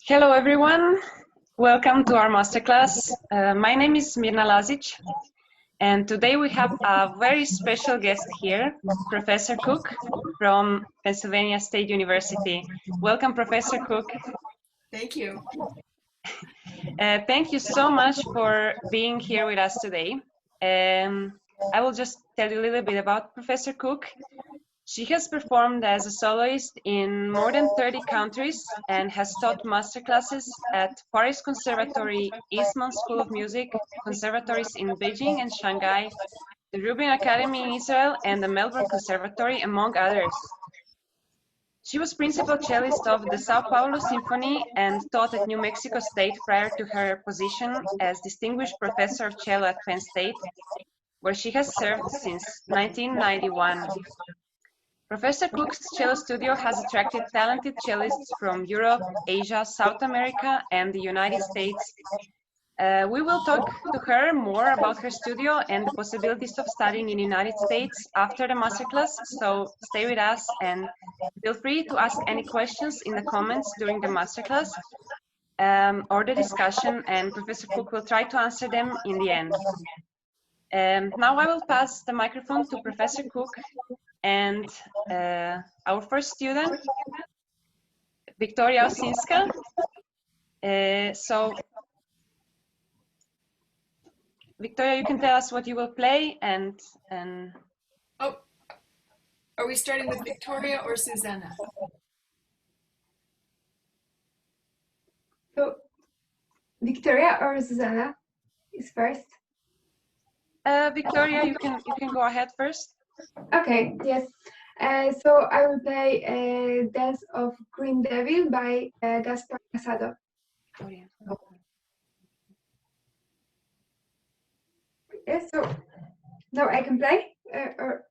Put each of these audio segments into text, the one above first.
Hello everyone, welcome to our masterclass. My name is Mirna Lazic, and today we have a very special guest here, Professor Cook from Pennsylvania State University. Welcome, Professor Cook. Thank you. Thank you so much for being here with us today. I will just tell you a little bit about Professor Cook. She has performed as a soloist in more than 30 countries and has taught masterclasses at Paris Conservatory, Eastman School of Music, conservatories in Beijing and Shanghai, the Rubin Academy in Israel, and the Melbourne Conservatory, among others. She was principal cellist of the Sao Paulo Symphony and taught at New Mexico State prior to her position as Distinguished Professor of Cello at Penn State, where she has served since 1991. Professor Cook's cello studio has attracted talented cellists from Europe, Asia, South America, and the United States. We will talk to her more about her studio and the possibilities of studying in the United States after the masterclass, so stay with us and feel free to ask any questions in the comments during the masterclass or the discussion, and Professor Cook will try to answer them in the end. Now I will pass the microphone to Professor Cook and our first student, Wiktoria Osinska. So, Wiktoria, you can tell us what you will play and. Oh, are we starting with Wiktoria or Zuzanna? So, Wiktoria or Zuzanna is first. Wiktoria, you can go ahead first. Okay, yes. So I will play Dance of Green Devil by Gaspar Cassado. Oh, yeah. Yes, so now I can play or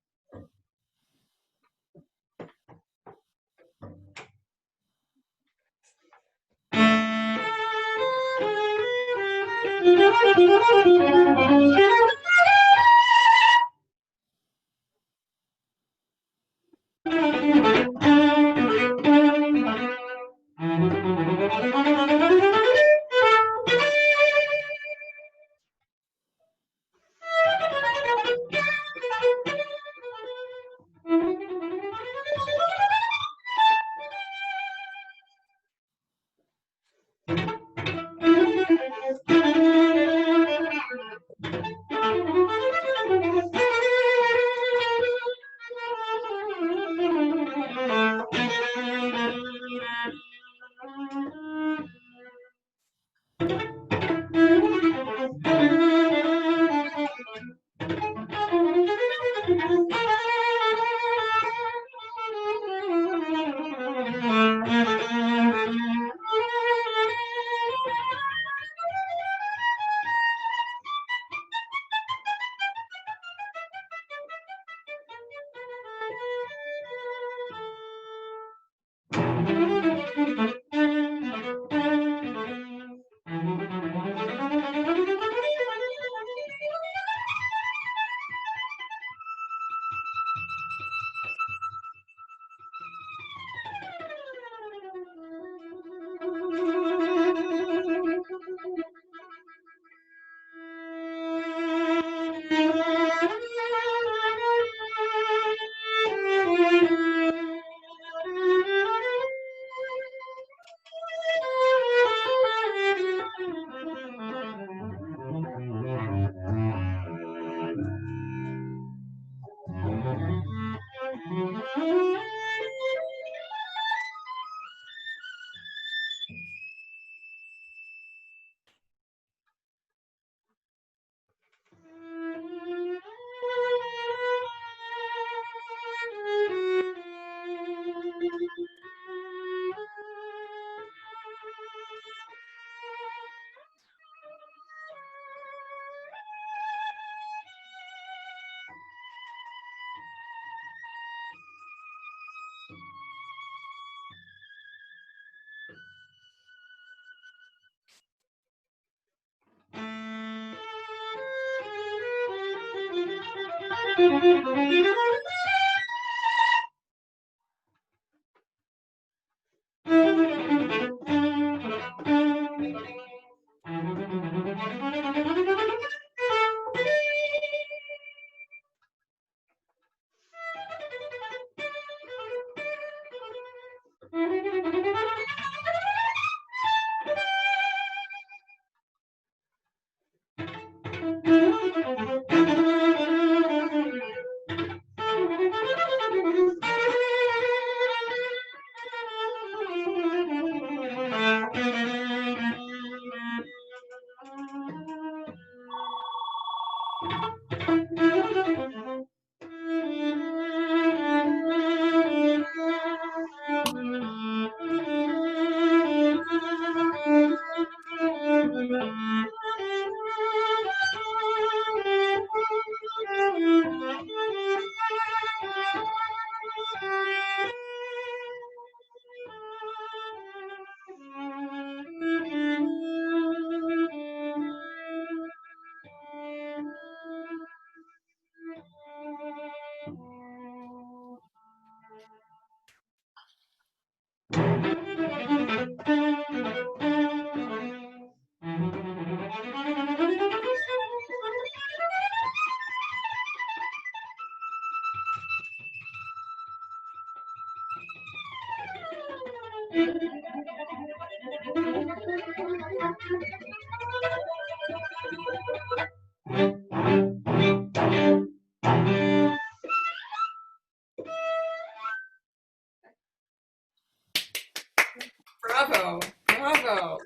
Bravo, bravo.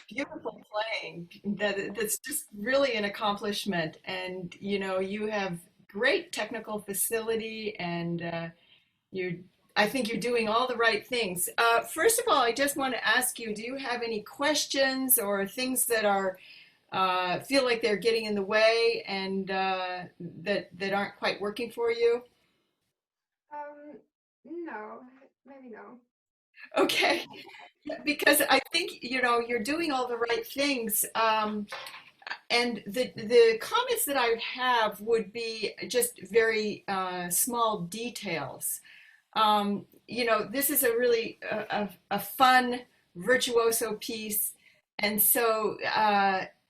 Beautiful playing. That's just really an accomplishment. And, you know, you have great technical facility and I think you're doing all the right things. First of all, I just want to ask you, do you have any questions or things that are feel like they're getting in the way and that aren't quite working for you? No, maybe no. Okay, because I think you know you're doing all the right things. And the comments that I would have would be just very small details. You know, this is a really a fun virtuoso piece, and so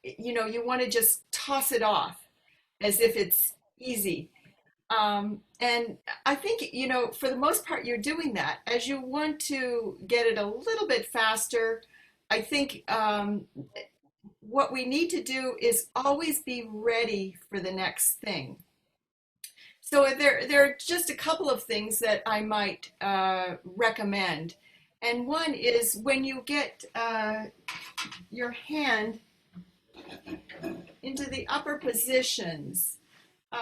you know you want to just toss it off as if it's easy. And I think, you know, for the most part, you're doing that. As you want to get it a little bit faster, I think what we need to do is always be ready for the next thing. So there are just a couple of things that I might recommend. And one is when you get your hand into the upper positions,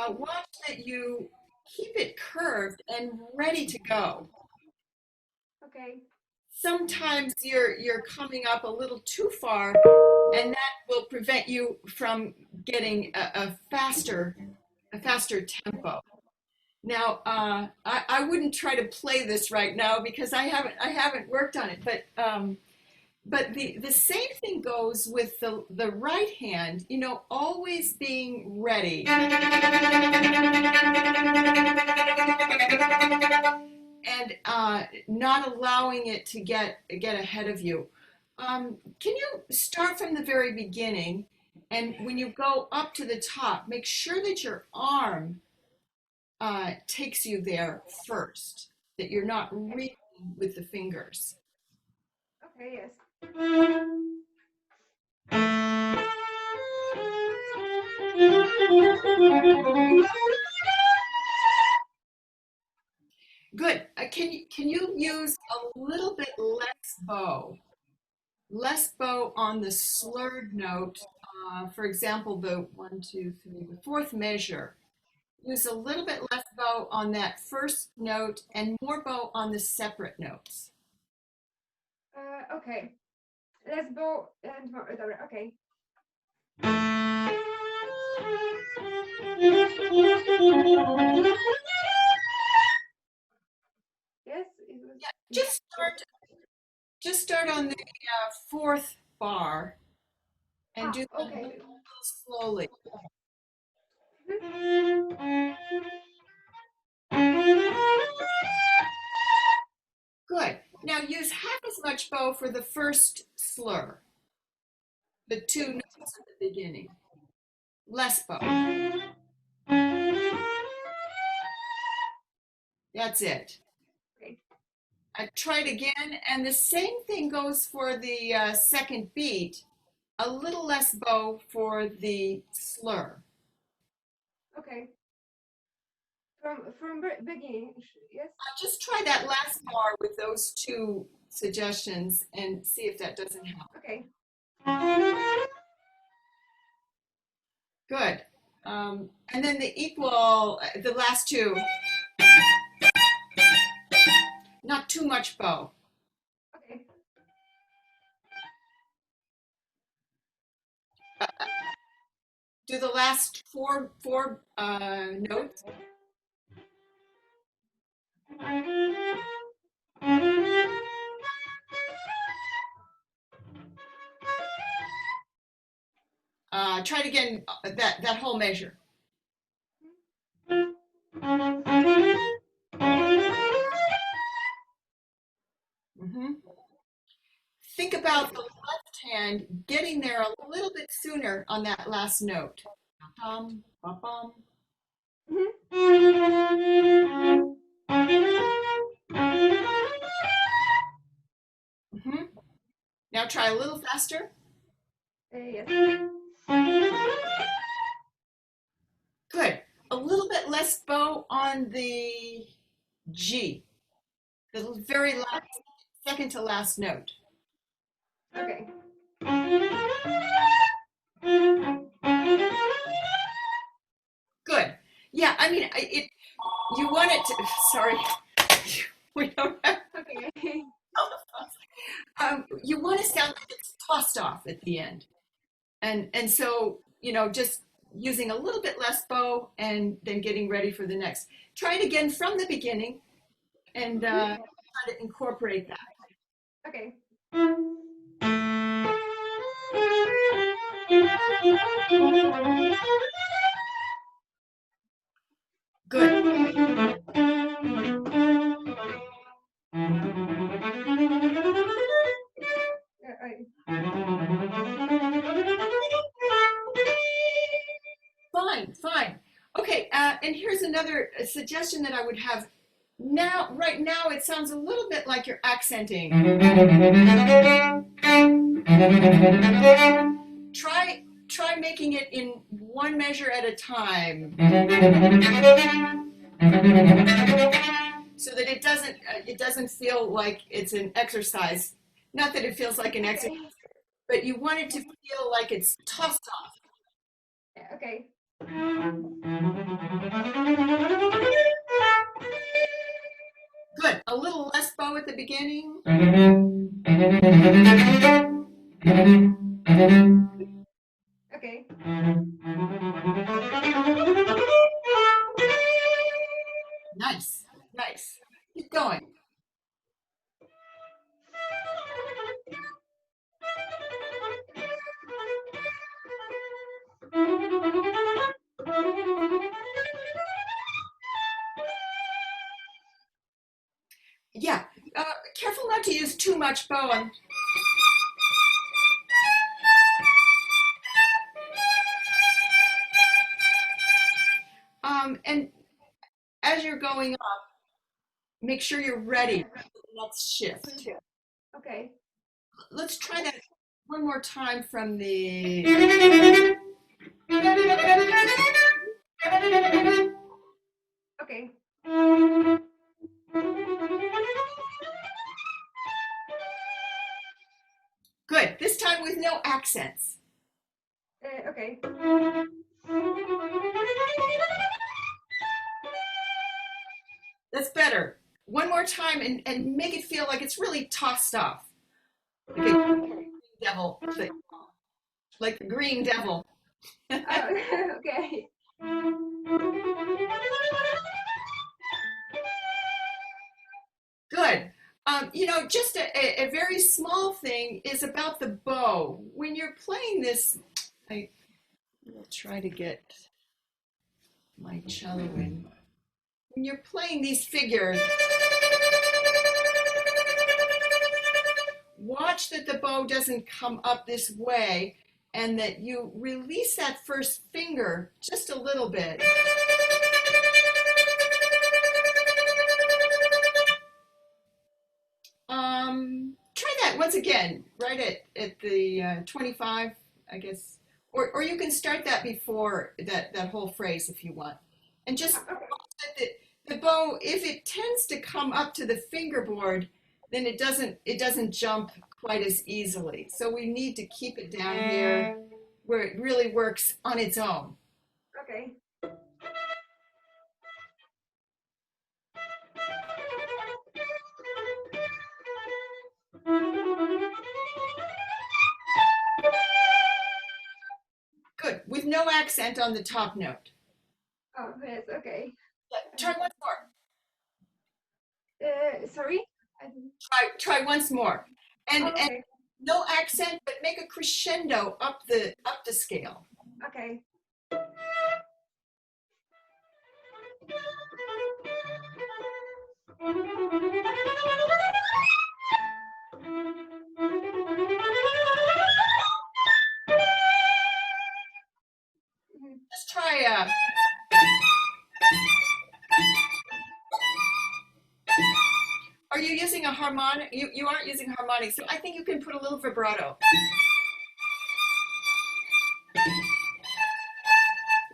watch that you keep it curved and ready to go. Okay. Sometimes you're coming up a little too far, and that will prevent you from getting a faster tempo. Now, I wouldn't try to play this right now because I haven't worked on it, but the same thing goes with the right hand, you know, always being ready. And not allowing it to get ahead of you. Can you start from the very beginning, and when you go up to the top, make sure that your arm takes you there first, that you're not reaching with the fingers. Okay, yes. Good. Can you use a little bit less bow? Less bow on the slurred note. For example, the 1, 2, 3, the fourth measure. Use a little bit less bow on that first note and more bow on the separate notes. Okay. Let's go and more. Okay. Yes, it was. Yeah, just start on the fourth bar and do that Okay. a little slowly. Good. Now use half as much bow for the first slur, the two notes at the beginning. Less bow. That's it. Okay. I tried again, and the same thing goes for the second beat. A little less bow for the slur. Okay. From beginning, yes. Just try that last bar with those two suggestions and see if that doesn't help. Okay. Good. And then the last two. Not too much bow. Okay. Do the last four notes. Try it again, that whole measure. Mm-hmm. Think about the left hand getting there a little bit sooner on that last note. Bum, bum, bum. Mm-hmm. Now try a little faster. Yes. Good. A little bit less bow on the G, the very last, second to last note. Okay. Good. Yeah, I mean, you want it to, sorry, we don't have, Okay. you want to sound like it's tossed off at the end. And so, you know, just using a little bit less bow and then getting ready for the next. Try it again from the beginning and try to incorporate that. Okay. Good. Fine, fine. Okay, and here's another suggestion that I would have. Now, right now, it sounds a little bit like you're accenting. Try making it in one measure at a time, so that it doesn't feel like it's an exercise. Not that it feels like an exercise, but you want it to feel like it's tossed off. Okay. Good. A little less bow at the beginning. Okay. Nice, nice. Keep going. Yeah, careful not to use too much bow. And as you're going up, make sure you're ready for the next shift. Okay. Let's try that one more time from the... Okay. Good. This time with no accents. Okay. That's better. One more time and make it feel like it's really tossed off. Like a green devil thing. Like the green devil. Okay. Good. You know, just a very small thing is about the bow. When you're playing this, I will try to get my cello in. When you're playing these figures, watch that the bow doesn't come up this way and that you release that first finger just a little bit. Try that once again, right at the 25, I guess, or you can start that before that whole phrase if you want. And just the bow, if it tends to come up to the fingerboard, then it doesn't jump quite as easily. So we need to keep it down here where it really works on its own. Okay. Good, with no accent on the top note. Oh, yes. Okay. Try once more. Sorry. Try once more, and Okay. and no accent, but make a crescendo up the scale. Okay. harmonic? You aren't using harmonics, so I think you can put a little vibrato.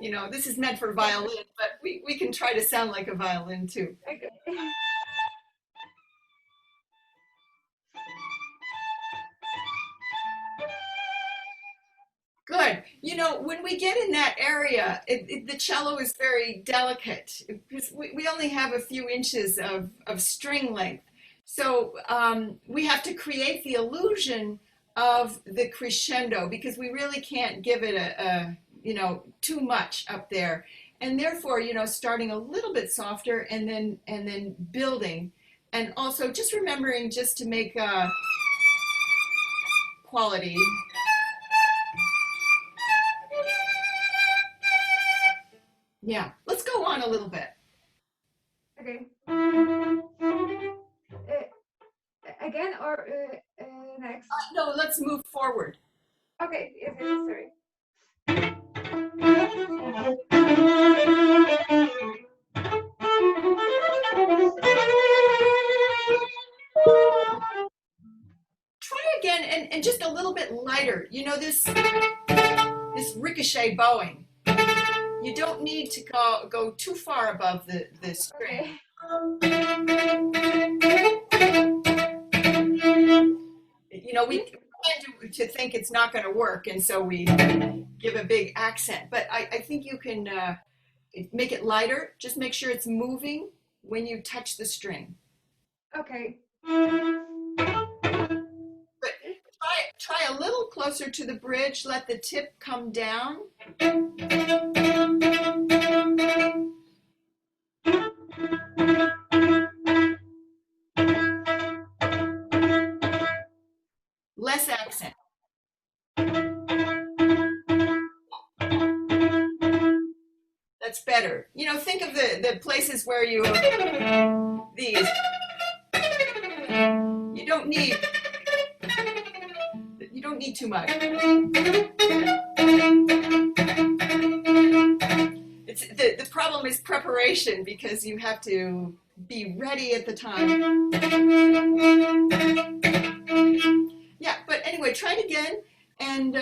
You know, this is meant for violin, but we can try to sound like a violin too. Okay. Good. You know, when we get in that area, the cello is very delicate because we only have a few inches of string length. So we have to create the illusion of the crescendo because we really can't give it you know, too much up there. And therefore, you know, starting a little bit softer and then building. And also just remembering just to make quality. Yeah, let's go on a little bit. Okay. Again or next? No, let's move forward. Okay, okay, sorry. Try again and just a little bit lighter. You know, this ricochet bowing. You don't need to go too far above the string. You know, we tend to think it's not going to work, and so we give a big accent. But I think you can make it lighter. Just make sure it's moving when you touch the string. Okay. But try a little closer to the bridge. Let the tip come down. Less accent. That's better. You know, think of the places where you these. You don't need too much. The problem is preparation because you have to be ready at the time. Yeah, but anyway, try it again. And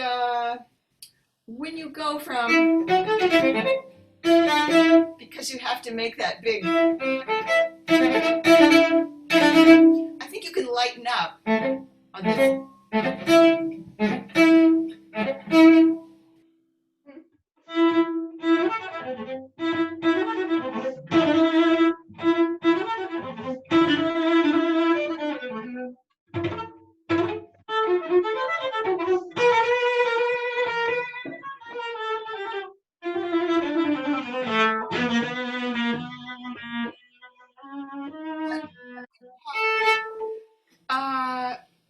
when you go from, because you have to make that big, I think you can lighten up on this.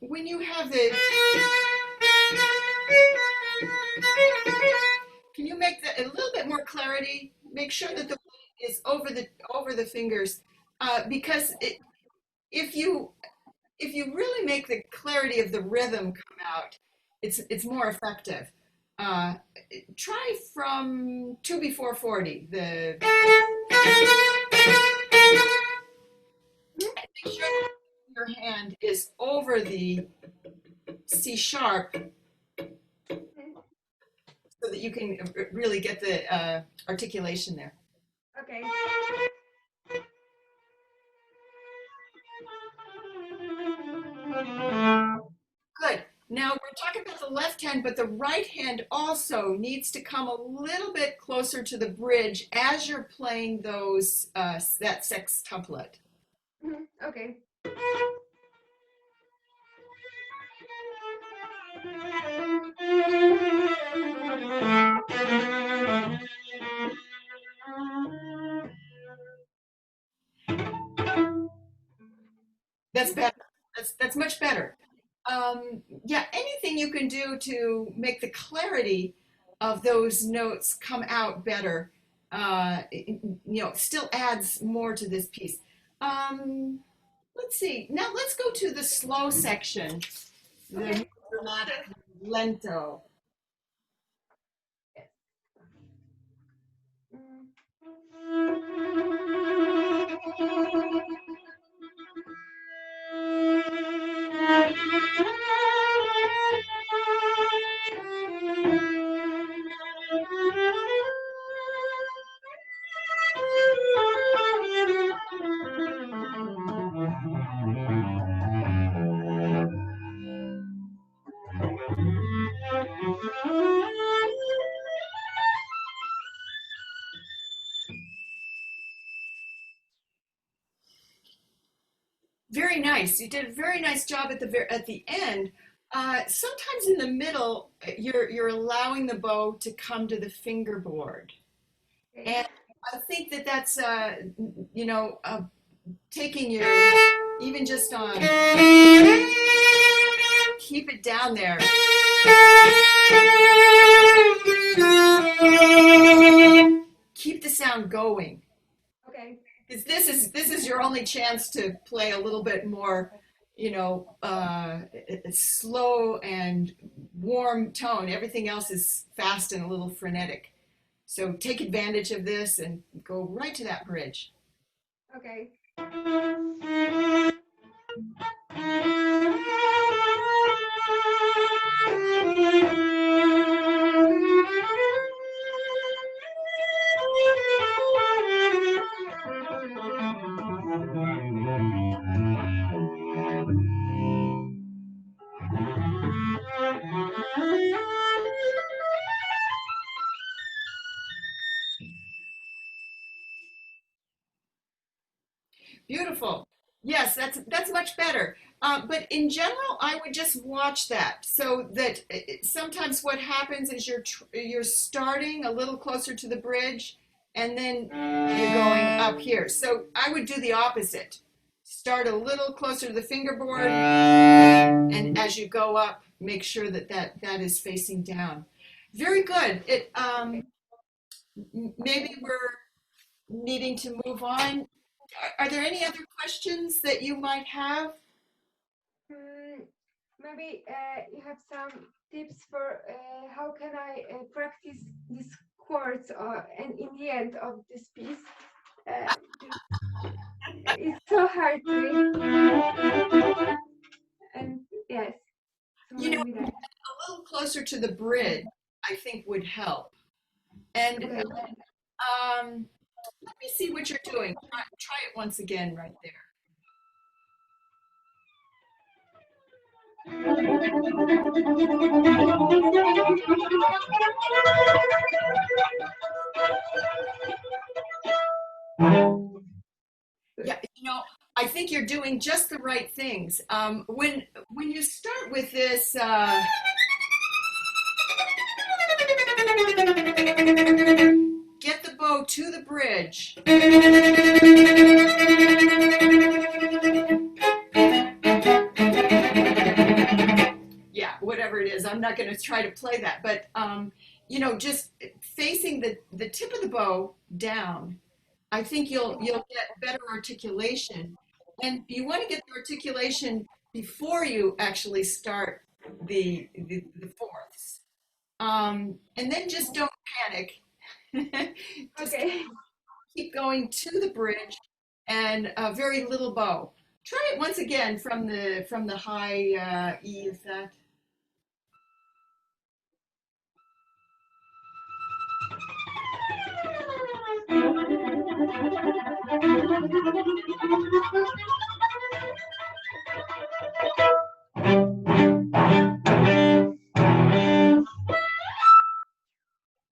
When you have the, can you make that a little bit more clarity? Make sure that the weight is over the fingers, because if you really make the clarity of the rhythm come out, it's more effective. Try from 2 before 40. Make sure your hand is over the C sharp so that you can really get the articulation there. Okay. Good. Now we're talking about the left hand, but the right hand also needs to come a little bit closer to the bridge as you're playing those that sextuplet. Okay. That's better. That's much better. Yeah, anything you can do to make the clarity of those notes come out better, you know, still adds more to this piece. Let's see. Now let's go to the slow section, the dramatic lento. Very nice. You did a very nice job at the end. Sometimes in the middle, you're allowing the bow to come to the fingerboard, and I think that's taking your even just on keep it down there. Keep the sound going. Okay. Because this is your only chance to play a little bit more, slow and warm tone. Everything else is fast and a little frenetic. So take advantage of this and go right to that bridge. Okay. Beautiful. Yes, that's much better. But in general, I would just watch that, so that sometimes what happens is you're starting a little closer to the bridge, and then you're going up here. So I would do the opposite. Start a little closer to the fingerboard, and as you go up, make sure that is facing down. Very good. Maybe we're needing to move on. Are there any other questions that you might have? Maybe you have some tips for how can I practice these chords and in the end of this piece. It's so hard to me. And yes, so You know, maybe that. a little closer to the bridge, I think would help. And Okay. let me see what you're doing. Try it once again right there. Yeah, I think you're doing just the right things. When you start with this, get the bow to the bridge. Yeah, whatever it is, I'm not going to try to play that, but just facing the tip of the bow down, I think you'll get better articulation, and you want to get the articulation before you actually start the fourths, and then just don't panic. Just Okay. keep going to the bridge and a very little bow. Try it once again from the high E, is that?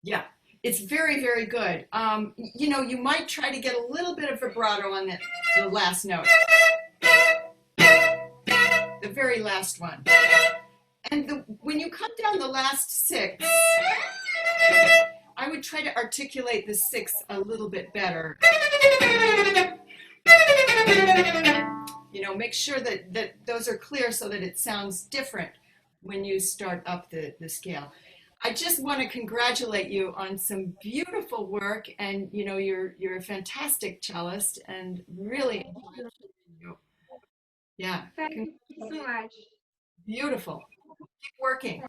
Yeah, it's very, very good. You might try to get a little bit of vibrato on the last note. The very last one. And when you come down the last six, I would try to articulate the six a little bit better. Make sure that those are clear so that it sounds different when you start up the scale. I just want to congratulate you on some beautiful work, and you're a fantastic cellist, and really enjoyed you. Yeah. Thank you so much. Beautiful. Keep working.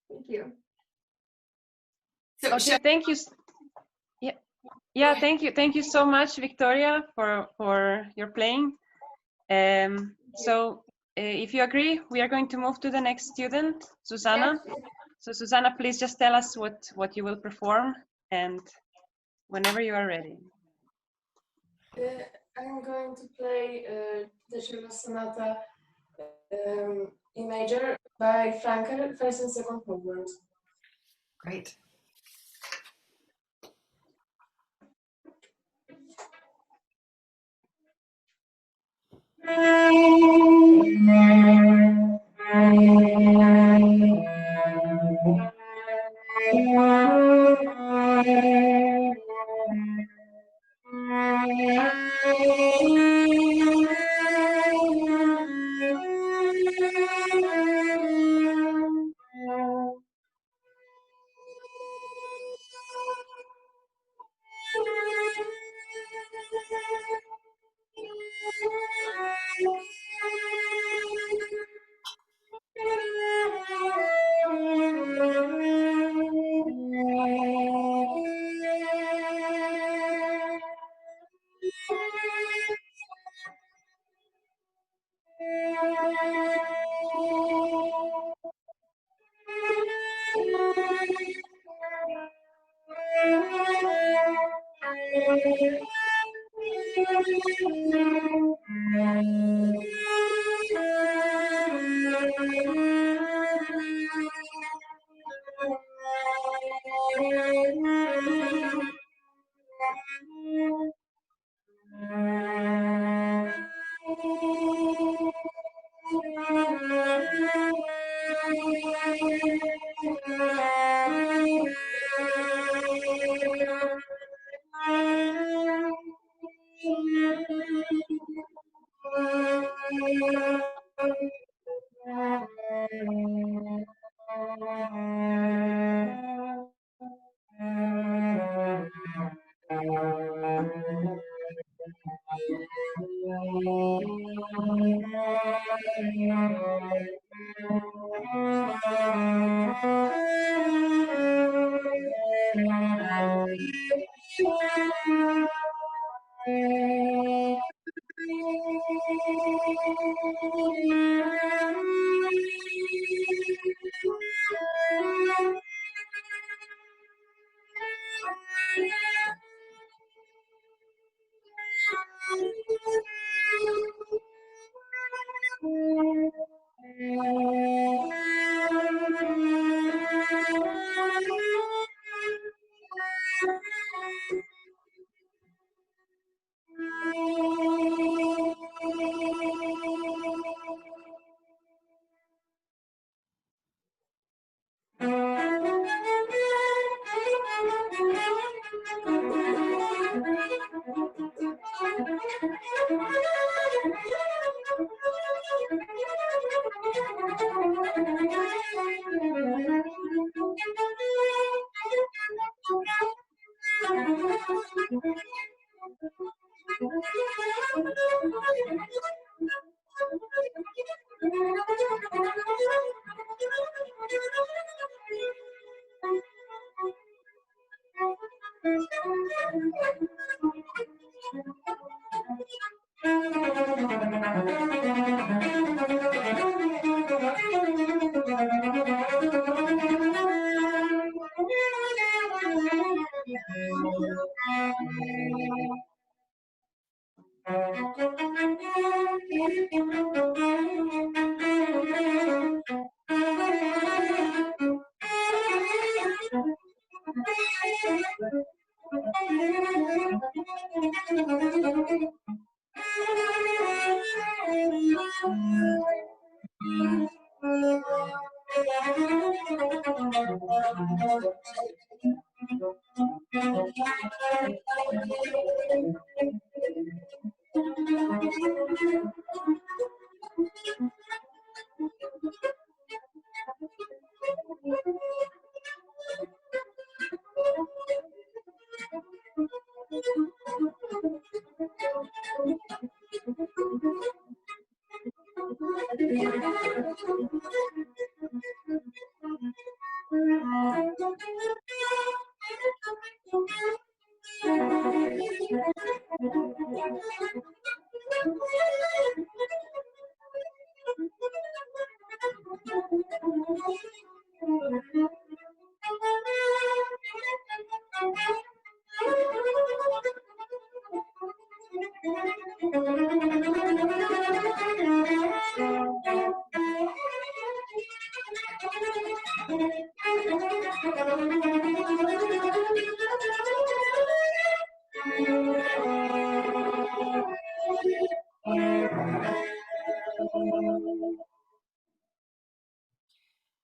Thank you. So, Okay, thank you. Yeah, thank you so much, Wiktoria, for your playing. So if you agree, we are going to move to the next student, Zuzanna. So Zuzanna, please just tell us what you will perform and whenever you are ready. I'm going to play the cello sonata in major by Francoeur, first and second movement. Great.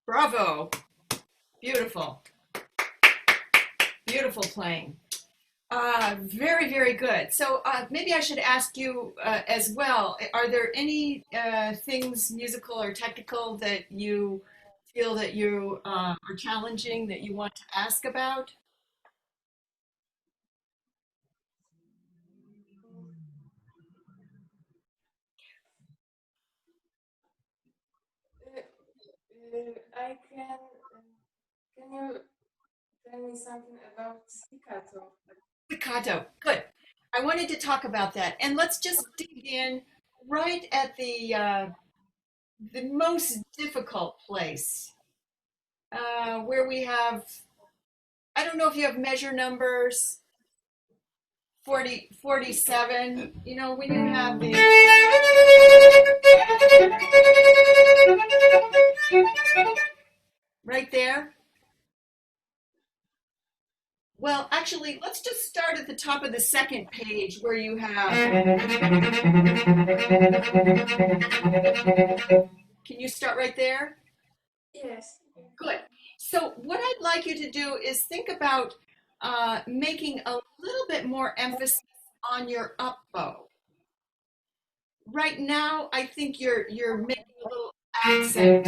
Bravo. Beautiful. Beautiful playing. Very, very good. So maybe I should ask you as well, are there any things musical or technical that you feel that you are challenging that you want to ask about? I can you tell me something about staccato? Staccato, good. I wanted to talk about that. And let's just dig in right at the most difficult place where we have, I don't know if you have measure numbers, 40, 47, you know, when you have the right there. Well, actually, let's just start at the top of the second page where you have. Can you start right there? Yes. Good. So what I'd like you to do is think about making a little bit more emphasis on your up bow. Right now, I think you're making a little accent.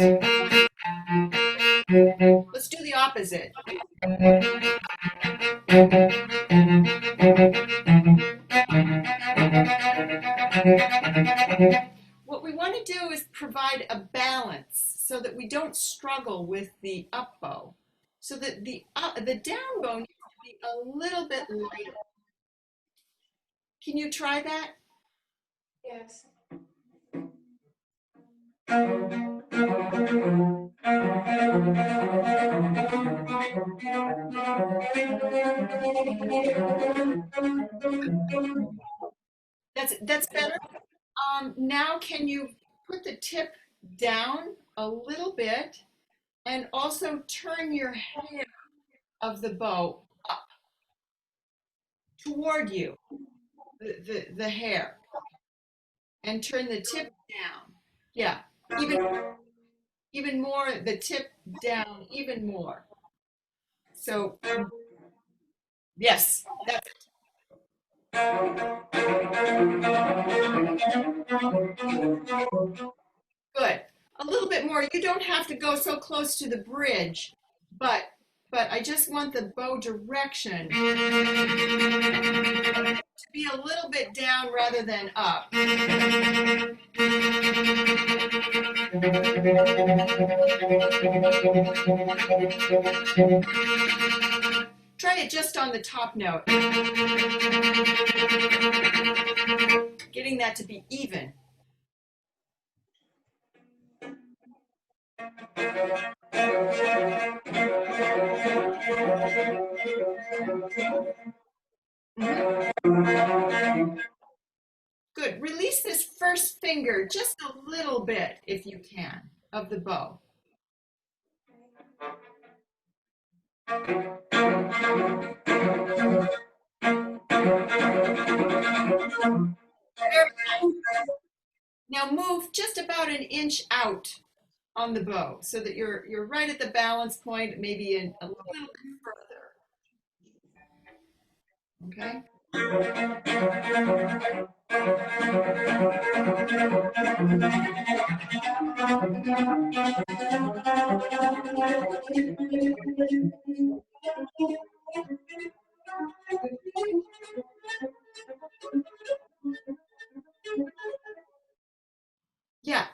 Let's do the opposite. What we want to do is provide a balance so that we don't struggle with the up bow. So that the down bow needs to be a little bit lighter. Can you try that? Yes. That's better. Now can you put the tip down a little bit and also turn your hair of the bow up toward you, the hair, and turn the tip down. Yeah, even more, the tip down even more. So yes, that's it. Good. A little bit more. You don't have to go so close to the bridge, but I just want the bow direction to be a little bit down rather than up. Try it just on the top note. Getting that to be even. Good. Release this first finger just a little bit, if you can, of the bow. Now move just about an inch out on the bow so that you're right at the balance point, maybe a little bit further. Okay. Yeah,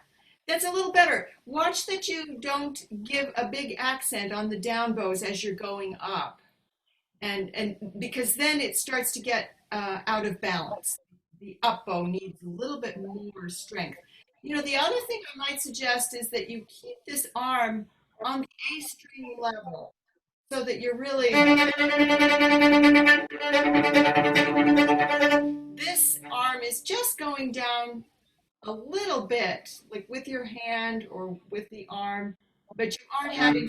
that's a little better. Watch that you don't give a big accent on the down bows as you're going up. And because then it starts to get out of balance. The up bow needs a little bit more strength. You know, the other thing I might suggest is that you keep this arm on the A string level so that you're really, this arm is just going down a little bit, like with your hand or with the arm, but you aren't having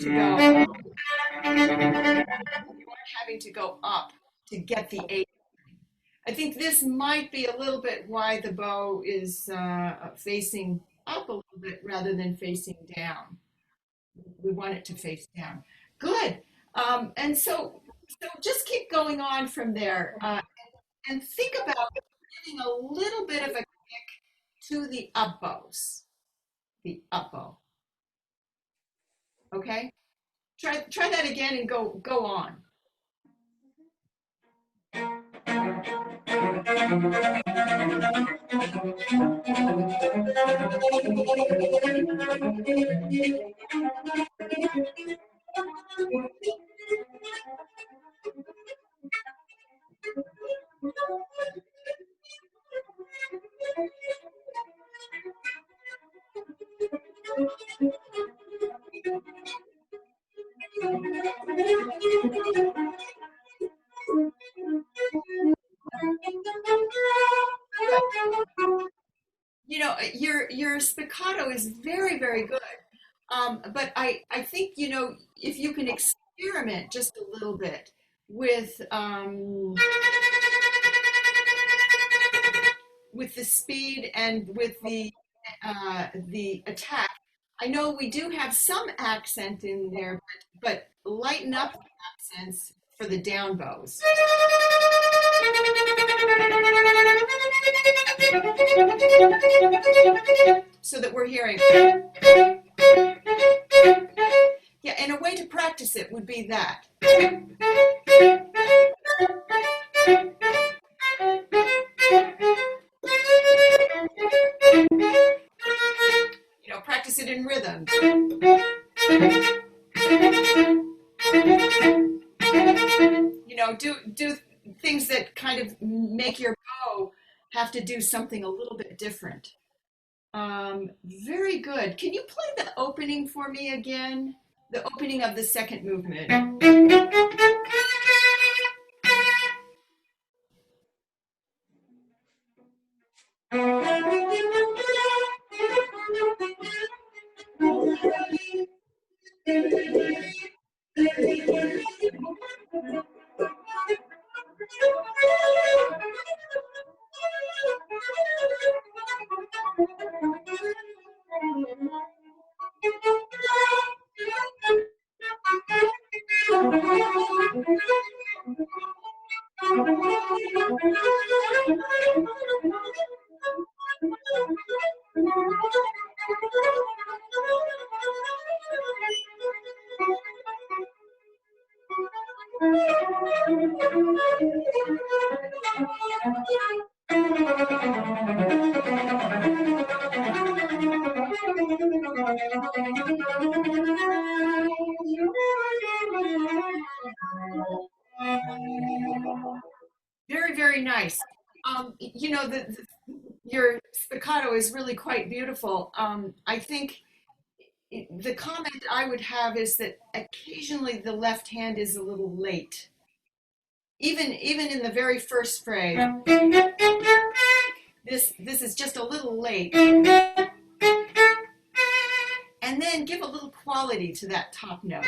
to go up to get the A. I think this might be a little bit why the bow is facing up a little bit rather than facing down. We want it to face down. Good. And so just keep going on from there, and think about giving a little bit of a kick to the up bows, the up bow. Okay? Try that again and go on. You know, your spiccato is very, very good. But I think, you know, if you can experiment just a little bit with the speed and with the attack. I know we do have some accent in there, but lighten up the accents for the down bows. So that we're hearing. Yeah, and a way to practice it would be that. You know, practice it in rhythm. You know, do things that kind of make your bow have to do something a little bit different. Very good. Can you play the opening for me again? The opening of the second movement. Very, very nice. You know, your spiccato is really quite beautiful. I think the comment I would have is that occasionally the left hand is a little late. Even in the very first phrase, this is just a little late. And then give a little quality to that top note.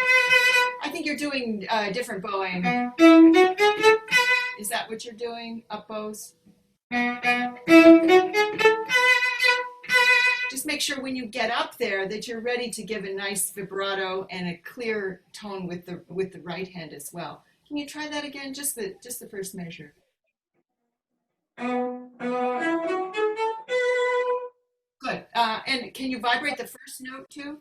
I think you're doing different bowing. Is that what you're doing? Up bows? Just make sure when you get up there that you're ready to give a nice vibrato and a clear tone with the right hand as well. Can you try that again? Just the first measure. Good. And can you vibrate the first note too?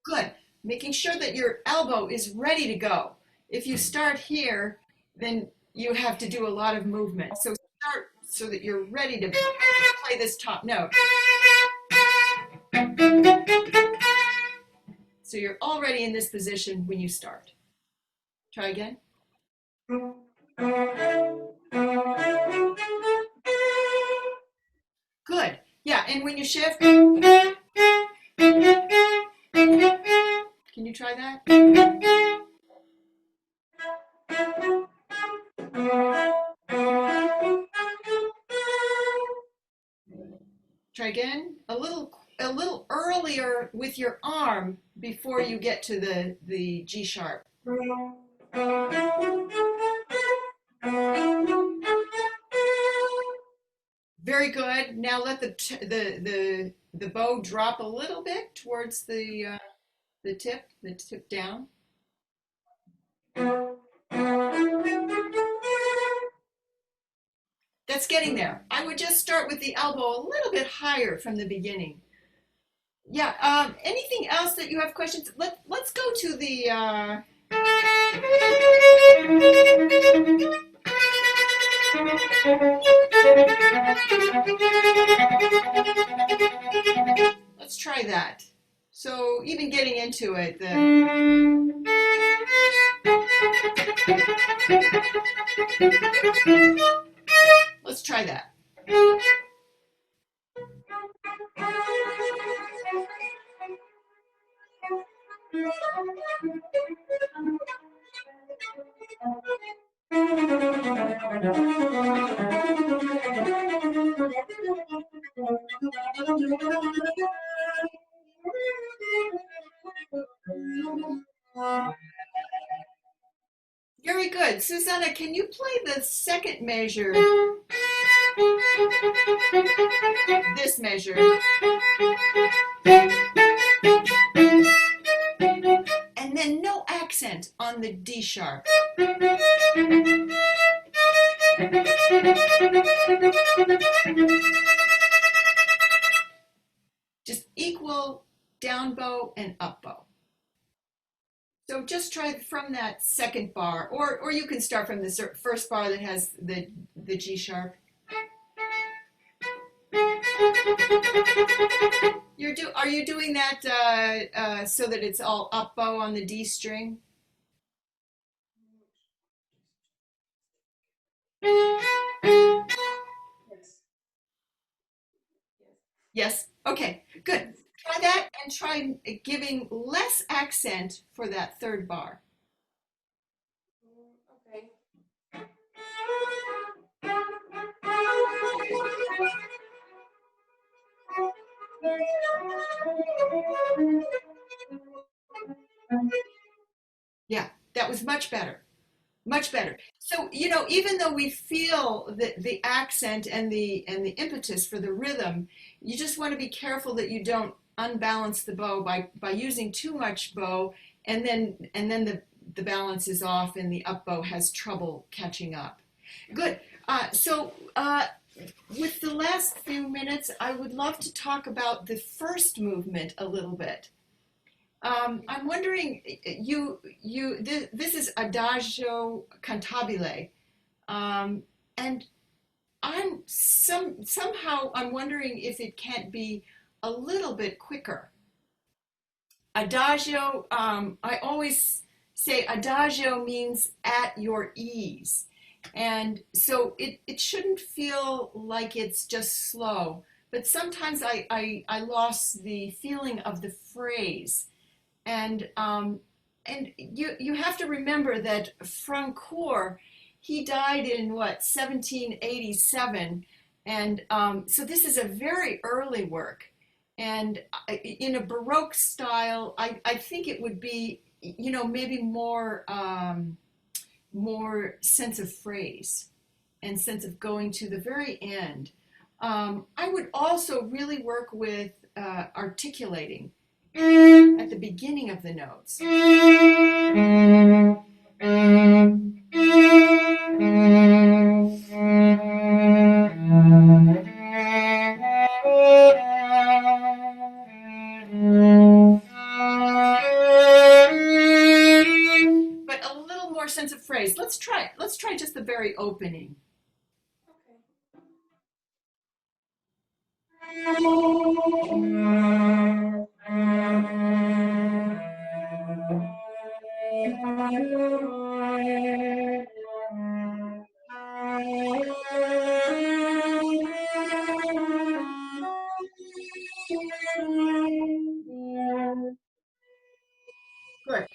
Good. Making sure that your elbow is ready to go. If you start here, then you have to do a lot of movement. So start so that you're ready to play this top note. So you're already in this position when you start. Try again. Good. Yeah, and when you shift, can you try that? Try again. A little earlier with your arm before you get to the G sharp. Very good. Now let the bow drop a little bit towards the tip down. That's getting there. I would just start with the elbow a little bit higher from the beginning. Yeah. Anything else that you have questions? Let's go to the. Let's try that. So even getting into it, let's try that. Very good. Zuzanna, can you play the second measure? This measure. And then no accent on the D sharp. Just equal down bow and up bow. So just try from that second bar, or you can start from the first bar that has the G sharp. Are you doing that so that it's all up bow on the D string? Yes. Okay, good. Try that and try giving less accent for that third bar. Okay. Yeah, that was much better. Much better. So, even though we feel the accent and the impetus for the rhythm, you just want to be careful that you don't unbalance the bow by using too much bow, and then the balance is off and the up bow has trouble catching up. Good. So with the last few minutes, I would love to talk about the first movement a little bit. I'm wondering, this is Adagio cantabile, and somehow I'm wondering if it can't be a little bit quicker. Adagio, I always say adagio means at your ease, and so it shouldn't feel like it's just slow, but sometimes I lost the feeling of the phrase. And you have to remember that Francoeur, he died in 1787, and so this is a very early work, and in a Baroque style, I think it would be maybe more sense of phrase and sense of going to the very end. I would also really work with articulating at the beginning of the notes. But a little more sense of phrase. Let's try just the very opening. Good.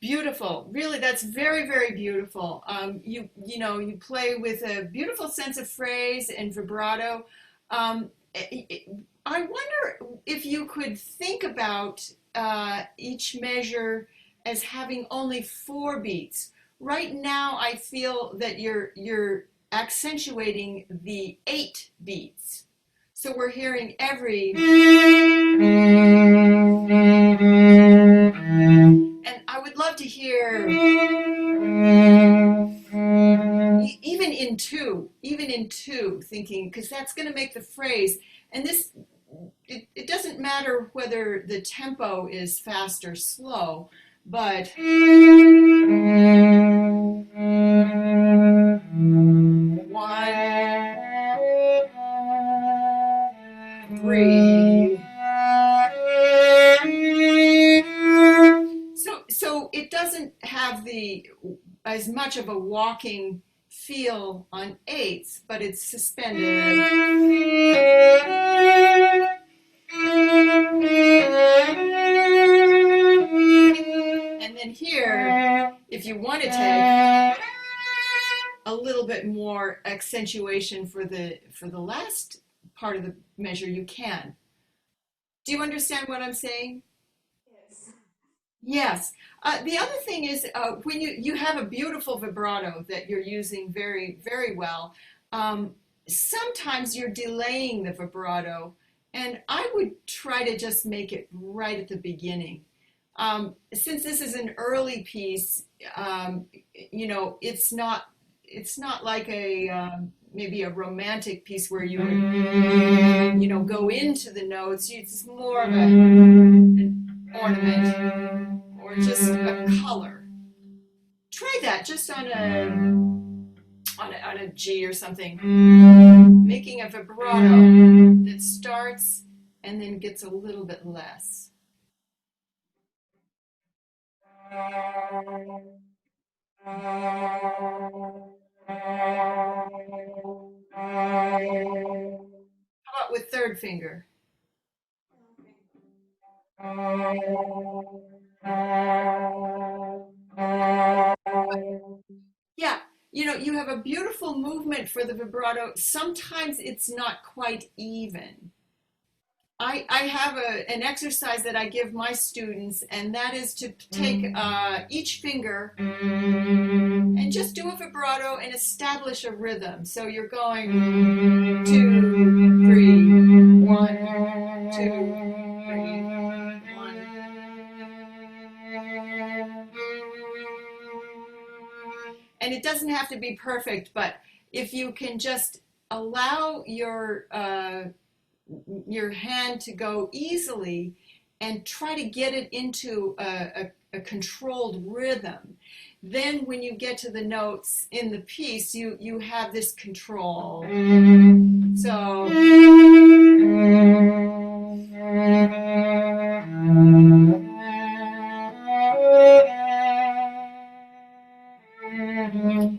Beautiful. Really, that's very, very beautiful. You play with a beautiful sense of phrase and vibrato. I wonder if you could think about each measure as having only 4 beats. Right now, I feel that you're accentuating the 8 beats. So we're hearing every, and I would love to hear even in two, thinking, because that's going to make the phrase. And this, it doesn't matter whether the tempo is fast or slow, but one, three. So it doesn't have as much of a walking feel on 8s, but it's suspended. And then here, if you want to take a little bit more accentuation for the last part of the measure, you can. Do you understand what I'm saying? Yes. Yes. The other thing is when you have a beautiful vibrato that you're using very, very well, sometimes you're delaying the vibrato, and I would try to just make it right at the beginning. Since this is an early piece, it's not like maybe a romantic piece where you would, go into the notes. It's more of an ornament or just a color. Try that just on a G or something, making a vibrato that starts and then gets a little bit less. How about with third finger? Yeah, you have a beautiful movement for the vibrato. Sometimes it's not quite even. I have an exercise that I give my students, and that is to take each finger and just do a vibrato and establish a rhythm. So you're going 2, 3, 1, 2, 3, 1. And it doesn't have to be perfect, but if you can just allow your hand to go easily and try to get it into a controlled rhythm, then when you get to the notes in the piece, you have this control. So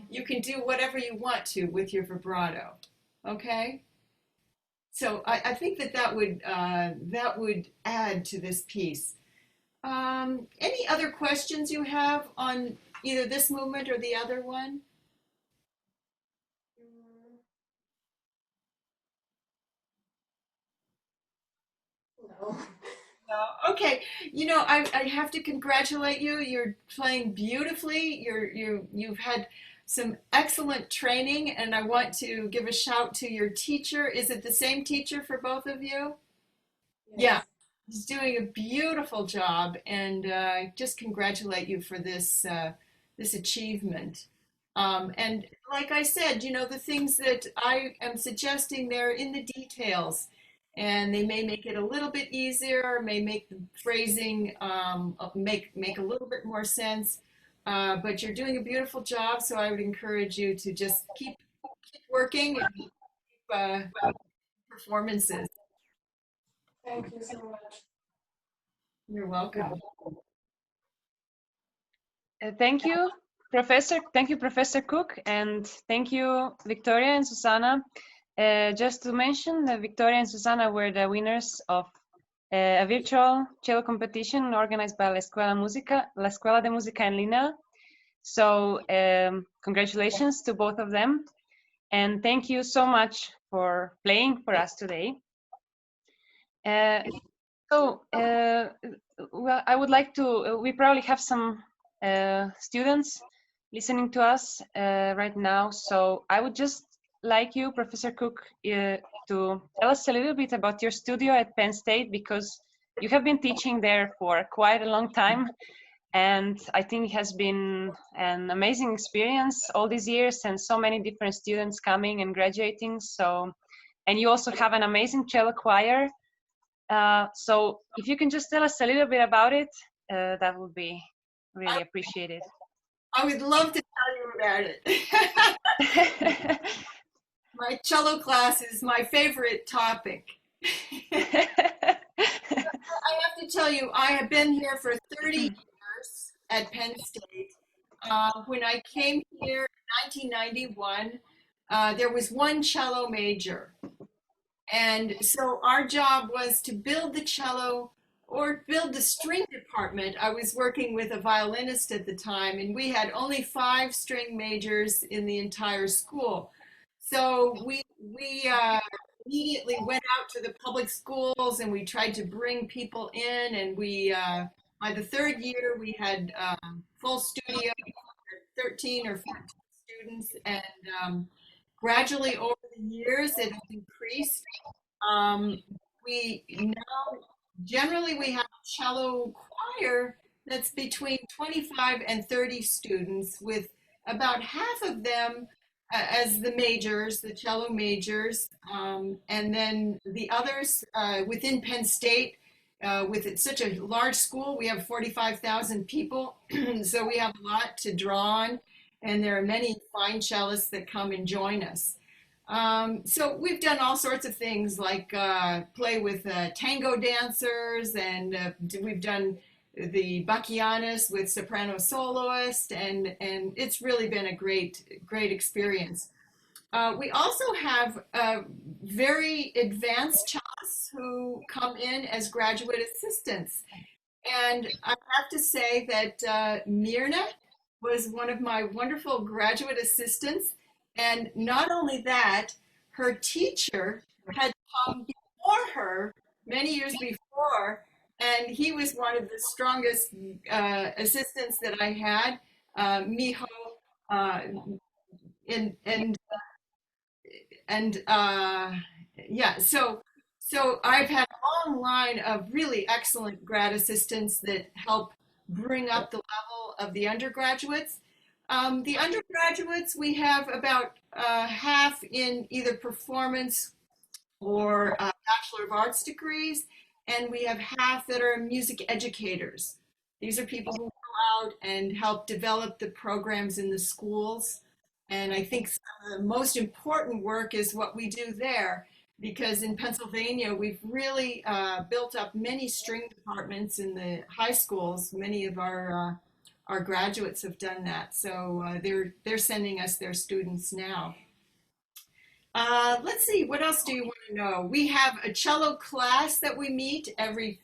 you can do whatever you want to with your vibrato, okay? So I think that would add to this piece. Any other questions you have on either this movement or the other one? No. Okay, you know, I have to congratulate you. You're playing beautifully. You've had some excellent training, and I want to give a shout to your teacher. Is it the same teacher for both of you? Yeah, Yes. he's doing a beautiful job, and just congratulate you for this achievement. And like I said, you know, the things that I am suggesting, they're in the details, and they may make it a little bit easier, may make the phrasing make a little bit more sense. But you're doing a beautiful job, so I would encourage you to just keep working and keep performances. Thank you so much. You're welcome. Thank you, Professor. Thank you, Professor Cook, and thank you, Victoria and Zuzanna. Just to mention, Victoria and Zuzanna were the winners of a virtual cello competition organized by La Escuela de Música en Línea. So congratulations to both of them, and thank you so much for playing for us today. Well, I would like to, we probably have some students listening to us right now. So I would just like you, Professor Cook, to tell us a little bit about your studio at Penn State, because you have been teaching there for quite a long time. And I think it has been an amazing experience all these years, and so many different students coming and graduating. So, and you also have an amazing cello choir. So if you can just tell us a little bit about it, that would be really appreciated. I would love to tell you about it. My cello class is my favorite topic. I have to tell you, I have been here for 30 years at Penn State. When I came here in 1991, there was one cello major. And so our job was to build the cello or build the string department. I was working with a violinist at the time, and we had only 5 string majors in the entire school. So we immediately went out to the public schools, and we tried to bring people in, and we by the 3rd year we had full studio, 13 or 14 students, and gradually over the years it has increased. We now generally we have a cello choir that's between 25 and 30 students, with about half of them as the majors, the cello majors, and then the others within Penn State. With it, such a large school, we have 45,000 people, so we have a lot to draw on, and there are many fine cellists that come and join us. So we've done all sorts of things, like play with tango dancers, and we've done the Bacchianas with soprano soloist, and it's really been a great experience. We also have very advanced cellists who come in as graduate assistants. And I have to say that Mirna was one of my wonderful graduate assistants. And not only that, her teacher had come before her many years before, and he was one of the strongest assistants that I had, Miho, yeah, so I've had a long line of really excellent grad assistants that help bring up the level of the undergraduates. The undergraduates, we have about half in either performance or Bachelor of Arts degrees, and we have half that are music educators. These are people who go out and help develop the programs in the schools. And I think some of the most important work is what we do there, because in Pennsylvania, we've really built up many string departments in the high schools. Many of our graduates have done that. So they're sending us their students now. Let's see, what else do you want to know? We have a cello class that we meet every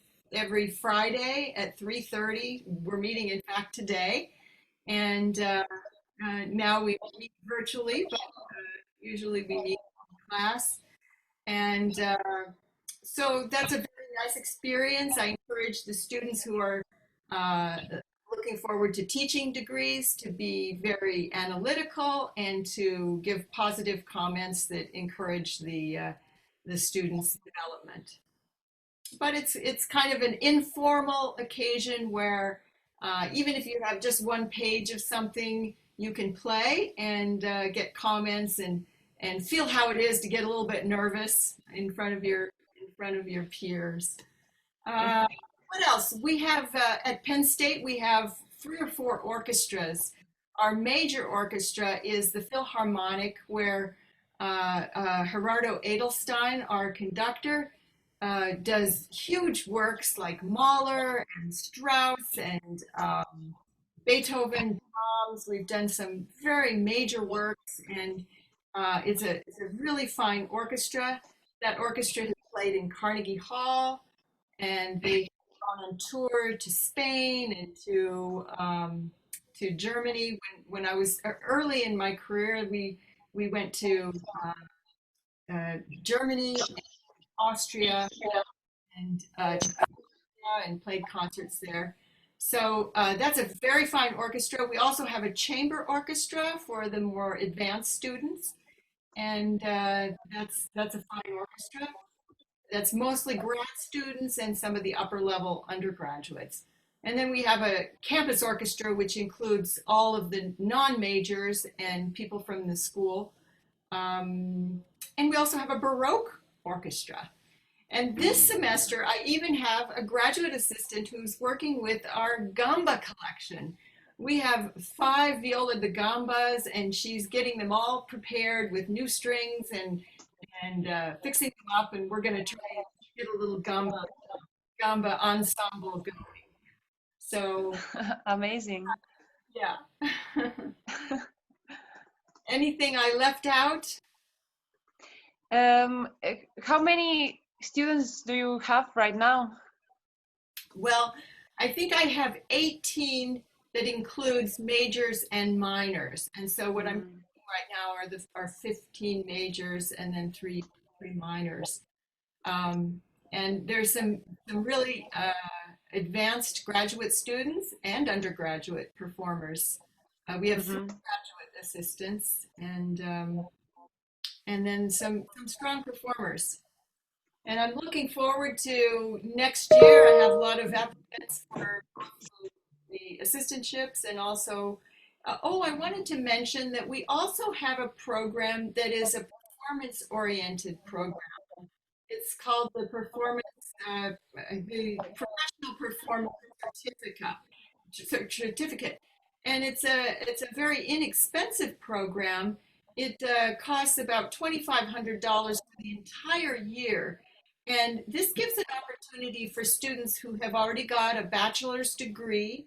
Friday at 3:30. We're meeting, in fact, today. And now we meet virtually, but usually we meet in class. And so that's a very nice experience. I encourage the students who are looking forward to teaching degrees to be very analytical and to give positive comments that encourage the students' development. But it's kind of an informal occasion where even if you have just one page of something, you can play and get comments and feel how it is to get a little bit nervous in front of your peers. What else? We have at Penn State, we have 3 or 4 orchestras. Our major orchestra is the Philharmonic, where Gerardo Edelstein, our conductor, does huge works like Mahler and Strauss and Beethoven, Brahms. We've done some very major works, and it's a really fine orchestra. That orchestra has played in Carnegie Hall, and they've gone on tour to Spain and to Germany. When I was early in my career, we went to Germany, and Austria, and played concerts there. So that's a very fine orchestra. We also have a chamber orchestra for the more advanced students, and that's a fine orchestra. That's mostly grad students and some of the upper level undergraduates. And then we have a campus orchestra, which includes all of the non-majors and people from the school. And we also have a Baroque orchestra. And this semester, I even have a graduate assistant who's working with our gamba collection. We have 5 viola da gambas, and she's getting them all prepared with new strings and fixing them up, and we're going to try and get a little gamba ensemble going. So amazing. Yeah. Anything I left out? How many students do you have right now? Well, I think I have 18 that includes majors and minors. And so what I'm doing right now are 15 majors and then three minors. And there's some really advanced graduate students and undergraduate performers. We have 3 graduate assistants and then some strong performers. And I'm looking forward to next year. I have a lot of applicants for the assistantships, and also, I wanted to mention that we also have a program that is a performance-oriented program. It's called the Professional Performance Certificate, and it's a very inexpensive program. It costs about $2,500 for the entire year. And this gives an opportunity for students who have already got a bachelor's degree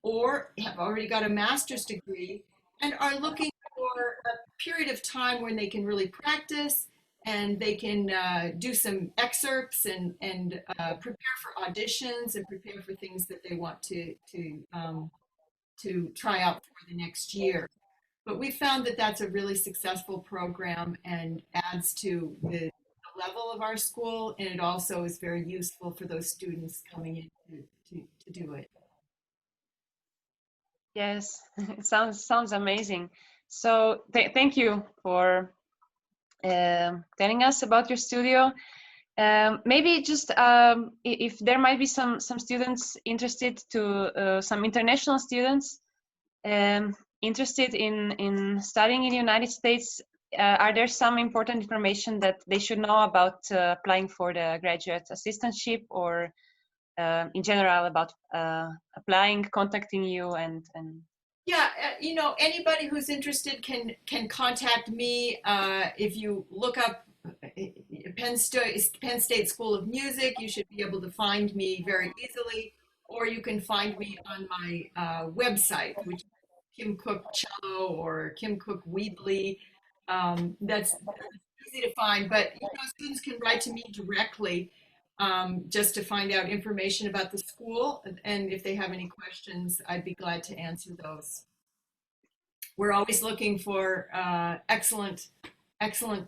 or have already got a master's degree and are looking for a period of time when they can really practice and they can do some excerpts and prepare for auditions and prepare for things that they want to try out for the next year. But we found that that's a really successful program and adds to the level of our school, and it also is very useful for those students coming in to do it. Yes, it sounds amazing. So thank you for telling us about your studio. Maybe just if there might be some students interested to some international students interested in studying in the United States. Are there some important information that they should know about applying for the graduate assistantship, or in general about applying, contacting you, and Yeah, anybody who's interested can contact me. If you look up Penn State School of Music, you should be able to find me very easily, or you can find me on my website, which is Kim Cook Cello or Kim Cook Weebly. That's easy to find, but students can write to me directly just to find out information about the school, and if they have any questions, I'd be glad to answer those. We're always looking for excellent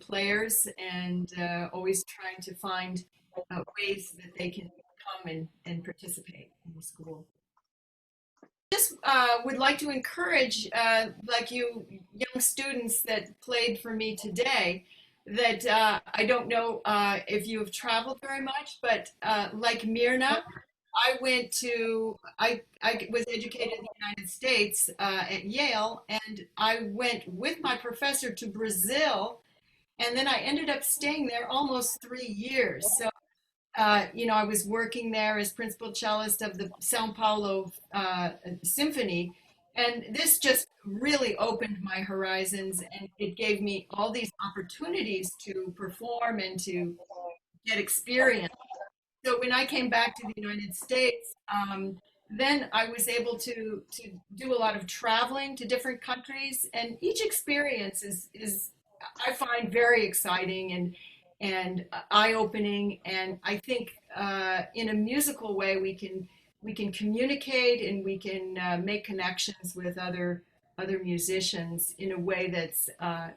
players, and always trying to find ways that they can come and participate in the school. Just would like to encourage, like you young students that played for me today, that I don't know if you have traveled very much, but like Mirna, I was educated in the United States at Yale, and I went with my professor to Brazil, and then I ended up staying there almost 3 years. So you know, I was working there as principal cellist of the Sao Paulo Symphony, and this just really opened my horizons, and it gave me all these opportunities to perform and to get experience. So when I came back to the United States, then I was able to do a lot of traveling to different countries, and each experience is I find very exciting and eye-opening, and I think in a musical way we can communicate and we can make connections with other musicians in a way that's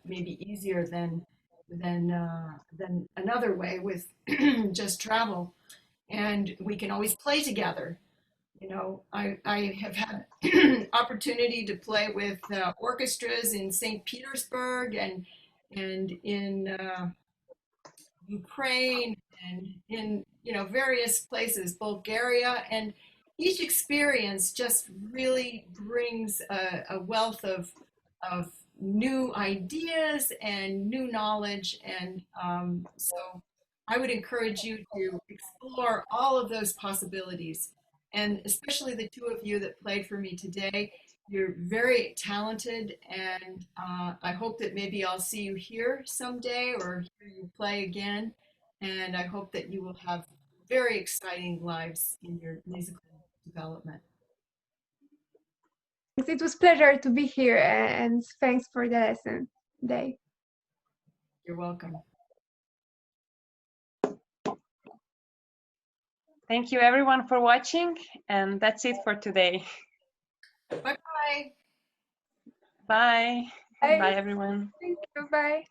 maybe easier than another way with just travel. And we can always play together. You know, I have had opportunity to play with orchestras in St. Petersburg and in Ukraine and in, you know, various places, Bulgaria, and each experience just really brings a wealth of new ideas and new knowledge, and so I would encourage you to explore all of those possibilities, and especially the two of you that played for me today. You're very talented, and I hope that maybe I'll see you here someday or hear you play again. And I hope that you will have very exciting lives in your musical development. It was a pleasure to be here, and thanks for the lesson today. You're welcome. Thank you everyone for watching, and that's it for today. Bye-bye. Bye. Bye. Bye everyone. Thank you. Bye.